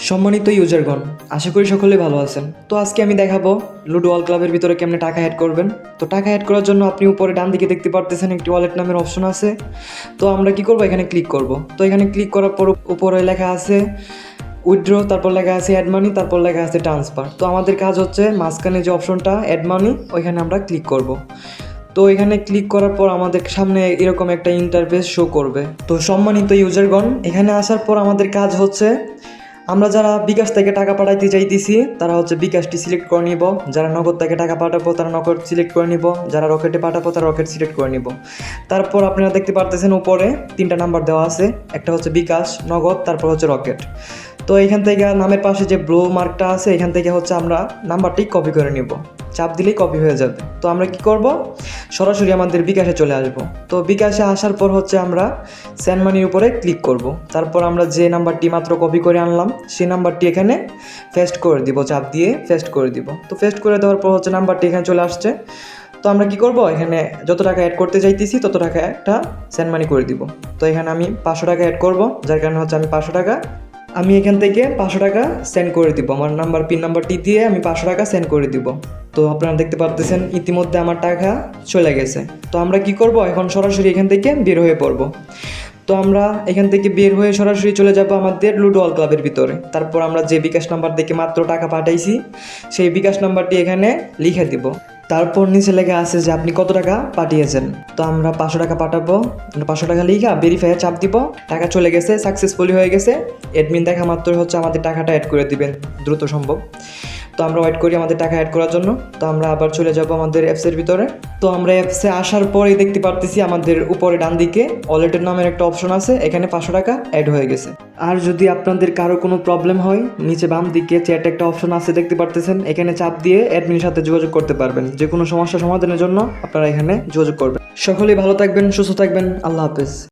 সম্মানিত ইউজারগণ, আশা করি সকলেই ভালো আছেন। তো আজকে আমি দেখাবো লুডো ওয়াল ক্লাবের ভিতরে কেমনে টাকা অ্যাড করবেন। তো টাকা অ্যাড করার জন্য আপনি উপরে ডান দিকে দেখতে পারতেছেন একটি ওয়ালেট নামের অপশন আছে। তো আমরা কি করব, এখানে ক্লিক করব। তো এখানে ক্লিক করার পর উপরে লেখা আছে উইথড্র, তারপর লেখা আছে অ্যাড মানি, তারপর লেখা আছে ট্রান্সফার। তো আমাদের কাজ হচ্ছে মাঝখানে যে অপশনটা অ্যাড মানি, ওইখানে আমরা ক্লিক করব। তো এখানে ক্লিক করার পর আমাদের সামনে এরকম একটা ইন্টারফেস শো করবে। তো সম্মানিত ইউজারগণ, এখানে আসার পর আমাদের কাজ হচ্ছে আমরা যারা বিকাশ থেকে টাকা পাঠাইতে চাইতেছি তারা হচ্ছে বিকাশটি সিলেক্ট করে নিব, যারা নগদ থেকে টাকা পাঠাবো তারা নগদ সিলেক্ট করে নিব, যারা রকেটে পাঠাবো তারা রকেট সিলেক্ট করে নিব। তারপর আপনারা দেখতে পারতেছেন উপরে 3টা নাম্বার দেওয়া আছে, একটা হচ্ছে বিকাশ, নগদ, তারপর হচ্ছে রকেট। তো এখান থেকে নামের পাশে যে ব্লু মার্কটা আছে এখান থেকে হচ্ছে আমরা নাম্বারটি কপি করে নিব, চাপ দিলেই কপি হয়ে যাবে। তো আমরা কি করব, সরাসরি আমাদের বিকাশে চলে আসব। তো বিকাশে আসার পর হচ্ছে আমরা সেন্ড মানির উপরে ক্লিক করব। তারপর আমরা যে নাম্বারটি মাত্র কপি করে আনলাম সেই নাম্বারটি এখানে পেস্ট করে দিব, চাপ দিয়ে পেস্ট করে দিব। তো পেস্ট করে দেওয়ার পর হচ্ছে নাম্বারটি এখানে চলে আসছে। তো আমরা কি করব, এখানে যত টাকা অ্যাড করতে চাইতেছি তত টাকা একটা সেন্ড মানি করে দিব। তো এখানে আমি 500 টাকা অ্যাড করব, যার কারণে হচ্ছে আমি এখান থেকে 500 টাকা সেন্ড করে দিব। আমার পিন নাম্বারটি দিয়ে আমি 500 টাকা সেন্ড করে দিব। তো আপনারা দেখতে পারতেছেন ইতিমধ্যে আমার টাকা চলে গেছে। তো আমরা কি করব, এখন সরাসরি এখান থেকে বের হয়ে পড়ব। তো আমরা এখান থেকে বের হয়ে সরাসরি চলে যাব আমাদের লুডো ওয়াল ক্লাবের ভিতরে। তারপর আমরা যে বিকাশ নাম্বার থেকে মাত্র টাকা পাঠাইছি সেই বিকাশ নাম্বারটি এখানে লিখে দিব। তারপর নিচে লেখা আছে যে আপনি কত টাকা পাঠিয়েছেন। তো আমরা 500 টাকা পাঠাবো। 500 টাকা লিখা ভেরিফাইয়ে চাপ দিব, টাকা চলে গেছে, সাকসেসফুলি হয়ে গেছে। অ্যাডমিন দেখা মাত্রই হচ্ছে আমাদের টাকাটা অ্যাড করে দিবেন দ্রুত সম্ভব। তো আমরা ওয়েট করি আমাদের টাকা অ্যাড করার জন্য। তো আমরা আবার চলে যাব আমাদের অ্যাপসের ভিতরে। তো আমরা অ্যাপসে আসার পরেই দেখতে পারতেছি আমাদের উপরে ডান দিকে ওয়ালেটের নামের একটা অপশন আছে, এখানে 500 টাকা অ্যাড হয়ে গেছে। আর যদি আপনাদের কারো কোনো প্রবলেম হয়, নিচে বাম দিকে চ্যাট একটা অপশন আছে দেখতে পারতেছেন, এখানে চাপ দিয়ে অ্যাডমিনের সাথে যোগাযোগ করতে পারবেন। যে কোনো সমস্যা সমাধানের জন্য আপনারা এখানে যোগাযোগ করবেন। সকলেই ভালো থাকবেন, সুস্থ থাকবেন। আল্লাহ হাফেজ।